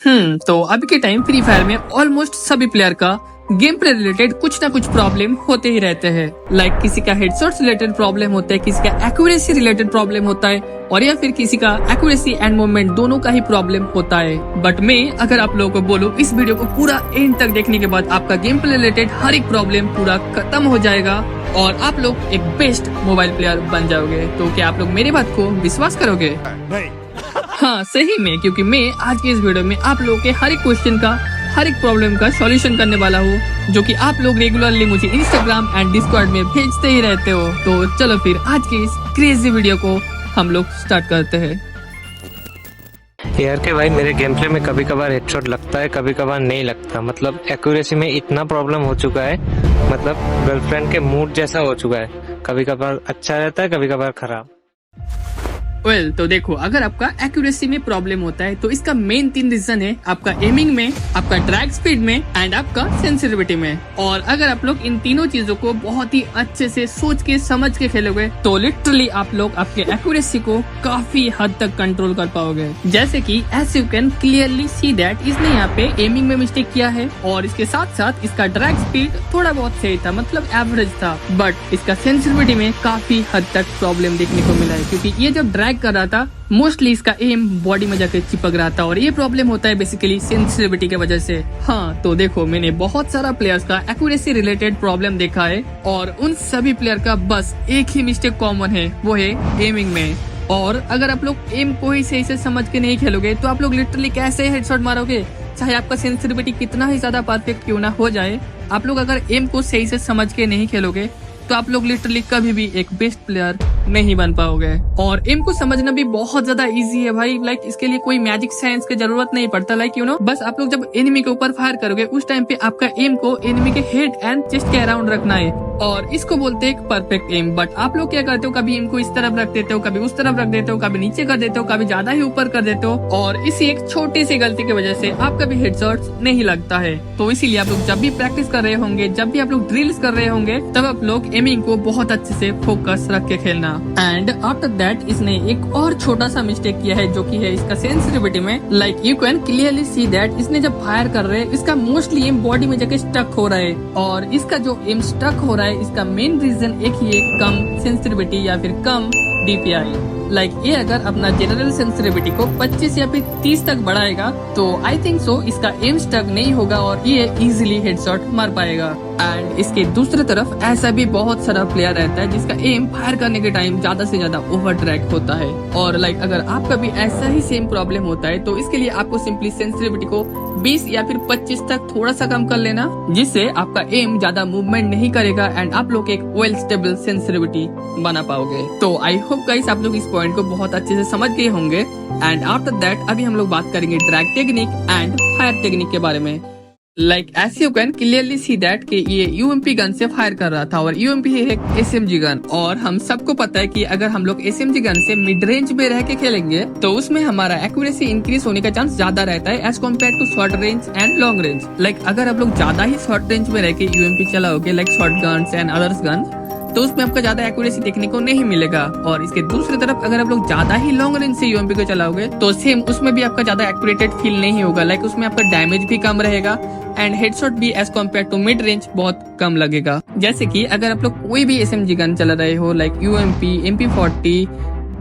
तो अभी के टाइम फ्री फायर में ऑलमोस्ट सभी प्लेयर का गेम प्ले रिलेटेड कुछ ना कुछ प्रॉब्लम होते ही रहते हैं। लाइक किसी का हेडशॉट्स रिलेटेड प्रॉब्लम होता है, किसी का एक्यूरेसी रिलेटेड प्रॉब्लम होता है, और या फिर किसी का एक्यूरेसी एंड मूवमेंट दोनों का ही प्रॉब्लम होता है। बट मैं अगर आप लोगों को बोलूं, इस वीडियो को पूरा एंड तक देखने के बाद आपका गेम प्ले रिलेटेड हर एक प्रॉब्लम पूरा खत्म हो जाएगा और आप लोग एक बेस्ट मोबाइल प्लेयर बन जाओगे। तो क्या आप लोग मेरी बात को विश्वास करोगे? नहीं। हाँ सही में, क्योंकि मैं आज के इस वीडियो में आप लोगों के हर एक क्वेश्चन का, हर एक प्रॉब्लम का सॉल्यूशन करने वाला हूँ, जो कि आप लोग रेगुलरली मुझे इंस्टाग्राम एंड डिस्कॉर्ड में भेजते ही रहते हो। तो चलो फिर आज की इस क्रेजी वीडियो को हम लोग स्टार्ट करते हैं। यार के भाई, मेरे गेम प्ले में कभी कभार हेडशॉट लगता है, कभी कभार नहीं लगता। मतलब एक्यूरेसी में इतना प्रॉब्लम हो चुका है, मतलब गर्लफ्रेंड के मूड जैसा हो चुका है। कभी कभार अच्छा रहता है, कभी कभार खराब। तो देखो, अगर आपका एक्यूरेसी में प्रॉब्लम होता है तो इसका मेन 3 रीजन है, आपका एमिंग में, आपका ड्रैग स्पीड में एंड आपका सेंसिटिविटी में। और अगर आप लोग इन तीनों चीजों को बहुत ही अच्छे से सोच के समझ के खेलोगे तो लिटरली आप लोग आपके एक्यूरेसी को काफी हद तक कंट्रोल कर पाओगे। जैसे कि as you can clearly see that इसने यहाँ पे एमिंग में मिस्टेक किया है, और इसके साथ साथ इसका ड्रैग स्पीड थोड़ा बहुत सही था, मतलब एवरेज था, बट इसका सेंसिटिविटी में काफी हद तक प्रॉब्लम देखने को मिला है, क्योंकि ये जब ड्रैग कर रहा था मोस्टली इसका एम बॉडी में जाके चिपक रहा था, और ये प्रॉब्लम होता है बेसिकली सेंसिटिविटी के वजह से। हाँ तो देखो, मैंने बहुत सारा प्लेयर्स का एक्यूरेसी रिलेटेड प्रॉब्लम देखा है, और उन सभी प्लेयर का बस एक ही मिस्टेक कॉमन है, वो है एमिंग में। और अगर आप लोग एम को ही सही से समझ के नहीं खेलोगे तो आप लोग लिटरली कैसे हेडशॉट मारोगे, चाहे आपका सेंसिटिविटी कितना ही ज्यादा परफेक्ट क्यों ना हो जाए। आप लोग अगर एम को सही से समझ के नहीं खेलोगे तो आप लोग लिटरली कभी भी एक बेस्ट प्लेयर नहीं बन पाओगे। और एम को समझना भी बहुत ज्यादा इजी है भाई। लाइक इसके लिए कोई मैजिक साइंस की जरूरत नहीं पड़ता। लाइक यू नो, बस आप लोग जब एनिमी के ऊपर फायर करोगे उस टाइम पे आपका एम को एनिमी के हेड एंड चेस्ट के अराउंड रखना है, और इसको बोलते हैं परफेक्ट एम। बट आप लोग क्या करते हो, कभी एम को इस तरफ रख देते हो, कभी उस तरफ रख देते हो, कभी नीचे कर देते हो, कभी ज्यादा ही ऊपर कर देते हो, और इसी एक छोटी सी गलती की वजह से आपका भी हेडशॉट्स नहीं लगता है। तो इसीलिए आप लोग जब भी प्रैक्टिस कर रहे होंगे, जब भी आप लोग ड्रिल्स कर रहे होंगे, तब आप लोग एमिंग को बहुत अच्छे से फोकस रख के खेलना। एंड आफ्टर दैट इसने एक और छोटा सा मिस्टेक किया है, जो कि है इसका सेंसिटिविटी में। Like you can clearly see that इसने जब फायर कर रहे हैं इसका मोस्टली एम बॉडी में जाके स्टक हो रहा है, और इसका जो एम स्टक हो रहा है इसका मेन रीजन एक ही है, कम सेंसिटिविटी या फिर कम DPI। लाइक ये अगर अपना जनरल सेंसिटिविटी को 25 या फिर 30 तक बढ़ाएगा तो आई थिंक सो इसका एम स्टक नहीं होगा और ये इजीली हेडशॉट मार पाएगा। एंड इसके दूसरी तरफ ऐसा भी बहुत सारा प्लेयर रहता है जिसका एम फायर करने के टाइम ज्यादा से ज्यादा ओवर ट्रैक होता है। और लाइक अगर आपका भी ऐसा ही सेम प्रॉब्लम होता है तो इसके लिए आपको सिंपली सेंसिटिविटी को 20 या फिर 25 तक थोड़ा सा कम कर लेना, जिससे आपका एम ज्यादा मूवमेंट नहीं करेगा एंड आप लोग एक वेल स्टेबल सेंसिटिविटी बना पाओगे। तो आई होप गाइस आप लोग इस पॉइंट को बहुत अच्छे से समझ गए होंगे। एंड आफ्टर दैट अभी हम लोग बात करेंगे drag technique and fire technique के बारे में। Like as you can clearly see that कि ये UMP गन से फायर कर रहा था, और UMP है एक SMG गन, और हम सबको पता है कि अगर हम लोग SMG गन से मिड रेंज में रह के खेलेंगे तो उसमें हमारा एक्यूरेसी इंक्रीज होने का चांस ज्यादा रहता है as compare to short range and long range. Like अगर आप लोग ज्यादा ही शॉर्ट रेंज में रह के UMP चलाओगे, like short guns and others guns, तो उसमें आपका ज्यादा एक्यूरेसी देखने को नहीं मिलेगा। और इसके दूसरी तरफ अगर आप लोग ज्यादा ही लॉन्ग रेंज से UMP को चलाओगे तो सेम उसमें भी आपका ज्यादा एक्यूरेटेड फील नहीं होगा। लाइक उसमें आपका डैमेज भी कम रहेगा एंड हेडशॉट भी as compare to mid range बहुत कम लगेगा। जैसे कि अगर आप लोग कोई भी SMG गन चला रहे हो, लाइक UMP, MP40,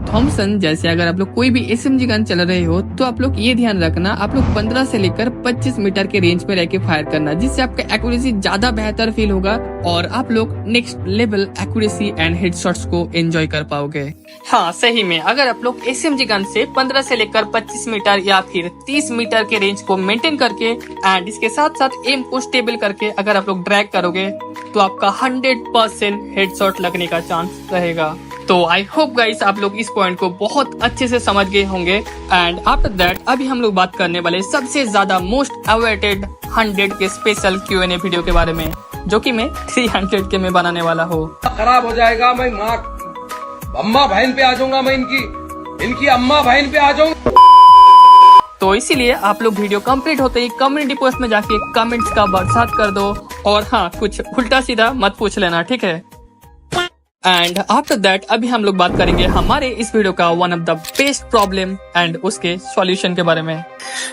थॉमसन, जैसे अगर आप लोग कोई भी SMG गन चला रहे हो तो आप लोग ये ध्यान रखना, आप लोग 15 से लेकर 25 मीटर के रेंज में रह के फायर करना, जिससे आपका एक्यूरेसी ज्यादा बेहतर फील होगा और आप लोग next level accuracy and headshots को एंजॉय कर पाओगे। हाँ सही में, अगर आप लोग SMG गन से 15 से लेकर 25 मीटर या फिर 30 मीटर के रेंज को मेंटेन करके एंड इसके साथ साथ एम को स्टेबल करके अगर आप लोग ड्रैग करोगे तो आपका 100% हेडशॉट लगने का चांस रहेगा। तो आई होप गाइस आप लोग इस पॉइंट को बहुत अच्छे से समझ गए होंगे। एंड आफ्टर दैट अभी हम लोग बात करने वाले सबसे ज्यादा मोस्ट अवेटेड 100 के स्पेशल Q&A वीडियो के बारे में, जो कि मैं 300 के में बनाने वाला हूँ। खराब हो जाएगा, मैं माँ अम्मा बहन पे आ जाऊंगा, मैं इनकी अम्मा बहन पे आ जाऊंगा। तो इसीलिए आप लोग वीडियो कंप्लीट होते ही कम्युनिटी पोस्ट में जाके कमेंट्स का बरसात कर दो, और हाँ कुछ उल्टा सीधा मत पूछ लेना, ठीक है। एंड आफ्टर दैट अभी हम लोग बात करेंगे हमारे इस वीडियो का one of the best problem and उसके सॉल्यूशन के बारे में।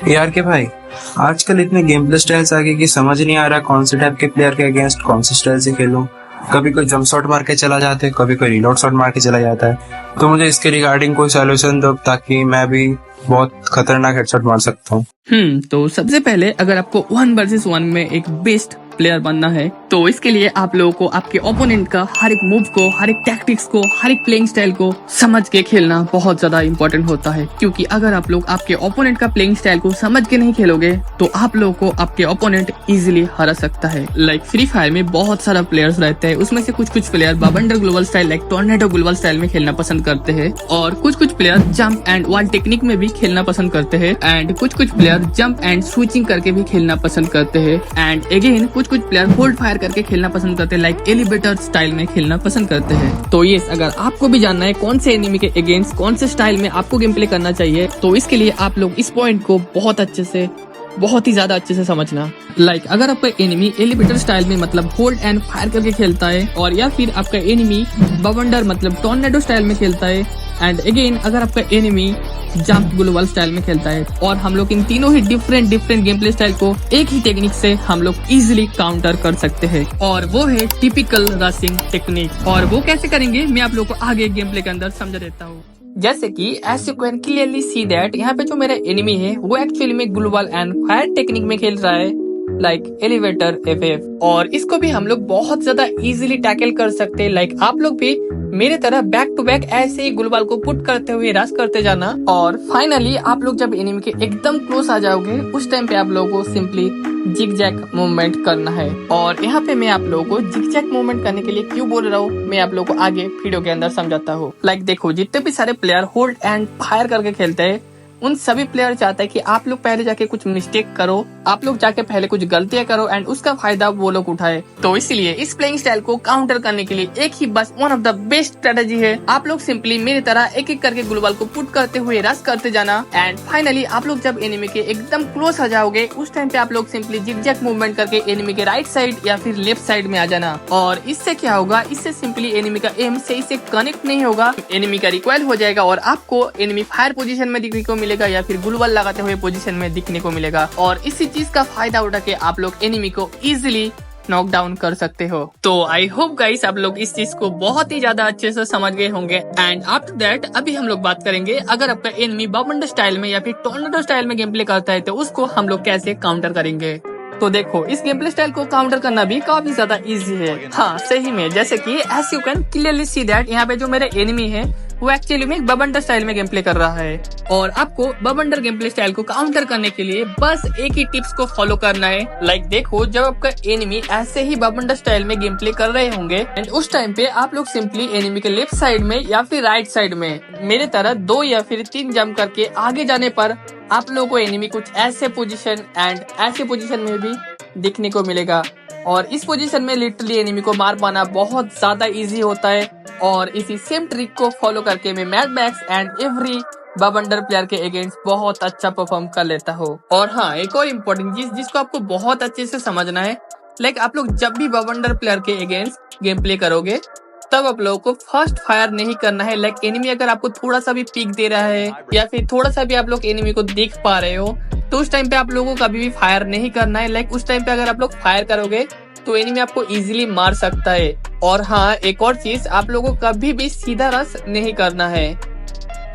यार के भाई, आजकल इतने गेम प्ले स्टाइल्स आ गए कि समझ नहीं आ रहा कौन से टाइप के प्लेयर के अगेंस्ट कौन से स्टाइल से खेलूं। कभी कोई जंप शॉट मार के चला जाता है, कभी कोई रीलोड शॉट मार के चला जाता है। तो मुझे इसके रिगार्डिंग कोई सॉल्यूशन दो ताकि मैं भी बहुत खतरनाक हेडशॉट मार सकता हूँ। तो सबसे पहले अगर आपको 1 वर्सेस 1 में एक बेस्ट प्लेयर बनना है तो इसके लिए आप लोगों को आपके ओपोनेंट का हर एक मूव को, हर एक टैक्टिक्स को, हर एक प्लेइंग स्टाइल को समझ के खेलना बहुत ज्यादा इंपॉर्टेंट होता है। क्योंकि अगर आप लोग आपके ओपोनेंट का प्लेइंग स्टाइल को समझ के नहीं खेलोगे तो आप लोगों को आपके ओपोनेंट इजीली हरा सकता है। लाइक फ्री फायर में बहुत सारा प्लेयर्स रहते हैं, उसमें से कुछ प्लेयर बवंडर global style like tornado global style में खेलना पसंद करते हैं और कुछ player jump and wall technique में भी खेलना पसंद करते हैं एंड कुछ प्लेयर जंप एंड स्विचिंग करके भी खेलना पसंद करते हैं एंड अगेन कुछ प्लेयर होल्ड फायर करके खेलना पसंद करते हैं, लाइक एलिवेटर स्टाइल में खेलना पसंद करते हैं। तो ये अगर आपको भी जानना है कौन से एनिमी के अगेंस्ट कौन से स्टाइल में आपको गेम प्ले करना चाहिए तो इसके लिए आप लोग इस पॉइंट को बहुत ही ज्यादा अच्छे से समझना। लाइक अगर आपका एनिमी एलिवेटर स्टाइल में मतलब होल्ड एंड फायर करके खेलता है और या फिर आपका एनिमी बवंडर मतलब टोर्नेडो स्टाइल में खेलता है एंड अगेन अगर आपका एनिमी जंप ग्लोबल स्टाइल में खेलता है और हम लोग इन तीनों ही डिफरेंट गेम प्ले स्टाइल को एक ही टेक्निक से हम लोग इजीली काउंटर कर सकते हैं और वो है टिपिकल रशिंग टेक्निक। और वो कैसे करेंगे मैं आप लोग को आगे गेम प्ले के अंदर समझा देता हूँ। जैसे कि as you can clearly see that यहाँ पे जो मेरा एनिमी है वो एक्चुअली में ग्लोबल एंड फायर टेक्निक में खेल रहा है लाइक एलिवेटर एफएफ और इसको भी हम लोग बहुत ज्यादा इजीली टैकल कर सकते हैं। लाइक आप लोग भी मेरे तरह बैक टू बैक ऐसे ही ग्लोबल को पुट करते हुए रश करते जाना और फाइनली आप लोग जब एनिमी के एकदम क्लोज आ जाओगे उस टाइम पे आप लोगों को सिंपली जिग जैक मूवमेंट करना है। और यहाँ पे मैं आप लोगों को जिग जैक मूवमेंट करने के लिए क्यों बोल रहा हूँ मैं आप लोगों को आगे वीडियो के अंदर समझाता हूँ। लाइक देखो जितने भी सारे प्लेयर होल्ड एंड फायर करके खेलते हैं उन सभी प्लेयर चाहते हैं कि आप लोग पहले जाके कुछ मिस्टेक करो, आप लोग जाके पहले कुछ गलतियां करो एंड उसका फायदा वो लोग उठाए। तो इसलिए इस प्लेइंग स्टाइल को काउंटर करने के लिए एक ही बस one of the best strategy है, आप लोग सिंपली मेरी तरह एक एक करके ग्लोबल को पुट करते हुए रश करते जाना एंड फाइनली आप लोग जब एनिमी के एकदम क्लोज आ जाओगे उस टाइम पे आप लोग सिंपली जिगजैग मूवमेंट करके एनिमी के राइट साइड या फिर लेफ्ट साइड में आ जाना। और इससे क्या होगा, इससे सिंपली एनिमी का एम सही से कनेक्ट नहीं होगा, एनिमी का रिकॉइल हो जाएगा और आपको एनिमी फायर पोजीशन में दिखने को मिलेगा या फिर ग्लोबल लगाते हुए पोजीशन में दिखने को मिलेगा और इसी चीज का फायदा उठा के आप लोग एनिमी को इजीली नॉक डाउन कर सकते हो। तो आई होप गाइस आप लोग इस चीज को बहुत ही ज्यादा अच्छे से समझ गए होंगे एंड आफ्टर दैट अभी हम लोग बात करेंगे अगर आपका एनिमी बवंडर स्टाइल में या फिर टोर्नेडो स्टाइल में गेम प्ले करता है तो उसको हम लोग कैसे काउंटर करेंगे। तो देखो इस गेम प्ले स्टाइल को काउंटर करना भी काफी ज्यादा इजी है। हाँ सही में, जैसे कि as you can clearly see that यहाँ पे जो मेरा एनिमी है वो एक्चुअली में बवंडर स्टाइल में गेम प्ले कर रहा है और आपको बवंडर गेम प्ले स्टाइल को काउंटर करने के लिए बस एक ही टिप्स को फॉलो करना है। लाइक देखो जब आपका एनिमी ऐसे ही बवंडर स्टाइल में गेम प्ले कर रहे होंगे एंड उस टाइम पे आप लोग सिंपली एनिमी के लेफ्ट साइड में या फिर राइट साइड में मेरे तरह 2 या फिर 3 जंप करके आगे जाने पर आप लोगों को एनिमी कुछ ऐसे पोजीशन एंड ऐसे पोजीशन में भी दिखने को मिलेगा और इस पोजीशन में लिटरली एनिमी को मार पाना बहुत ज्यादा इजी होता है। और इसी सेम ट्रिक को फॉलो करके मैं मैड मैक्स एंड एवरी बवंडर प्लेयर के अगेंस्ट बहुत अच्छा परफॉर्म कर लेता हूँ। और हाँ एक और इम्पोर्टेंट चीज जिसको आपको बहुत अच्छे से समझना है, लाइक आप लोग जब भी बवंडर प्लेयर के अगेंस्ट गेम प्ले करोगे तब आप लोगों को फर्स्ट फायर नहीं करना है। लाइक एनिमी अगर आपको थोड़ा सा भी पीक दे रहा है या फिर थोड़ा सा भी आप लोग एनिमी को देख पा रहे हो तो उस टाइम पे आप लोगों को कभी भी फायर नहीं करना है। लाइक उस टाइम पे अगर आप लोग फायर करोगे तो एनिमी आपको इजीली मार सकता है। और हाँ एक और चीज, आप लोगों को कभी भी सीधा रश नहीं करना है।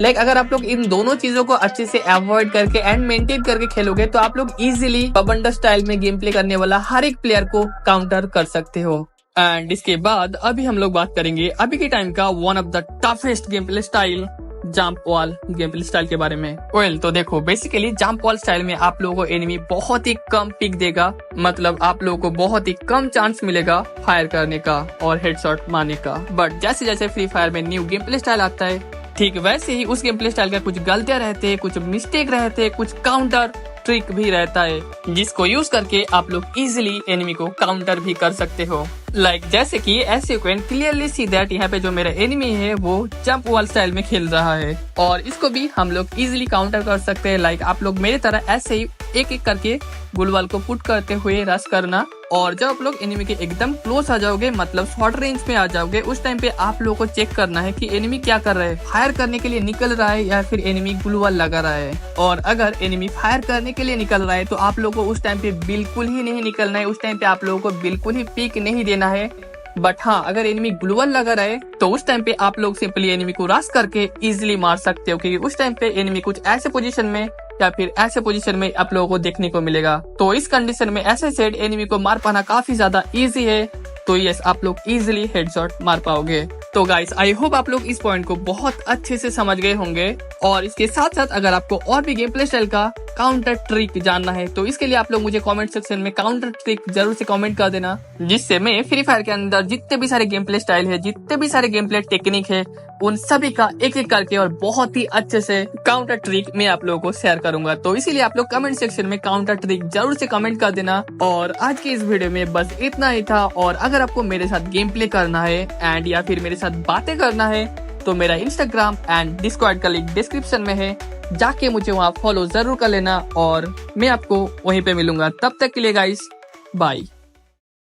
लाइक अगर आप लोग इन दोनों चीजों को अच्छे से अवॉइड करके एंड मेंटेन करके खेलोगे तो आप लोग इजीली बवंडर स्टाइल में गेम प्ले करने वाला हर एक प्लेयर को काउंटर कर सकते हो। एंड इसके बाद अभी हम लोग बात करेंगे अभी के टाइम का one of the toughest game play style jump wall game play style के बारे में। वेल तो देखो बेसिकली जंप वॉल स्टाइल में आप लोगों को एनिमी बहुत ही कम पिक देगा, मतलब आप लोगों को बहुत ही कम चांस मिलेगा फायर करने का और हेडशॉट मारने का। बट जैसे जैसे फ्री फायर में न्यू गेम प्ले स्टाइल आता है ठीक वैसे ही उस गेम प्ले स्टाइल का कुछ गलतियां रहते हैं, कुछ मिस्टेक रहते हैं, कुछ काउंटर ट्रिक भी रहता है जिसको यूज करके आप लोग इजीली एनिमी को काउंटर भी कर सकते हो। लाइक जैसे कि ऐसे you can clearly see that यहाँ पे जो मेरा एनिमी है वो जंप वॉल स्टाइल में खेल रहा है और इसको भी हम लोग इजीली काउंटर कर सकते हैं। लाइक आप लोग मेरे तरह ऐसे ही एक एक करके गुलवाल को पुट करते हुए रश करना और जब आप लोग एनिमी के एकदम क्लोज आ जाओगे, मतलब शॉर्ट रेंज में आ जाओगे, उस टाइम पे आप लोगों को चेक करना है कि एनिमी क्या कर रहा है, फायर करने के लिए निकल रहा है या फिर एनिमी ग्लू वॉल लगा रहा है। और अगर एनिमी फायर करने के लिए निकल रहा है तो आप लोगों को उस टाइम पे बिल्कुल ही नहीं निकलना है, उस टाइम पे आप लोगों को बिल्कुल ही पीक नहीं देना है। बट हाँ, अगर एनिमी ग्लू वॉल लगा रहा है तो उस टाइम पे आप लोग सिंपली एनिमी को रश करके इजीली मार सकते हो, क्योंकि उस टाइम पे एनिमी कुछ ऐसे पोजीशन में या फिर ऐसे पोजीशन में आप लोगों को देखने को मिलेगा। तो इस कंडीशन में ऐसे सेट एनिमी को मार पाना काफी ज्यादा इजी है। तो यस, आप लोग इजीली हेडशॉट मार पाओगे। तो गाइस, आई होप आप लोग इस पॉइंट को बहुत अच्छे से समझ गए होंगे। और इसके साथ साथ अगर आपको और भी गेम प्ले स्टाइल का काउंटर ट्रिक जानना है तो इसके लिए आप लोग मुझे कमेंट सेक्शन में काउंटर ट्रिक जरूर से कमेंट कर देना, जिससे मैं फ्री फायर के अंदर जितने भी सारे गेम प्ले स्टाइल है, जितने भी सारे गेम प्ले टेक्निक है, उन सभी का एक एक करके और बहुत ही अच्छे से काउंटर ट्रिक मैं आप लोगों को शेयर करूंगा। तो इसीलिए आप लोग कमेंट सेक्शन में काउंटर ट्रिक जरूर से कमेंट कर देना। और आज की इस वीडियो में बस इतना ही था। और अगर आपको मेरे साथ गेम प्ले करना है एंड या फिर मेरे साथ बातें करना है तो मेरा इंस्टाग्राम एंड डिस्कॉर्ड का लिंक डिस्क्रिप्शन में है, जाके मुझे वहाँ फॉलो जरूर कर लेना और मैं आपको वहीं पे मिलूंगा। तब तक के लिए गाइस, बाय।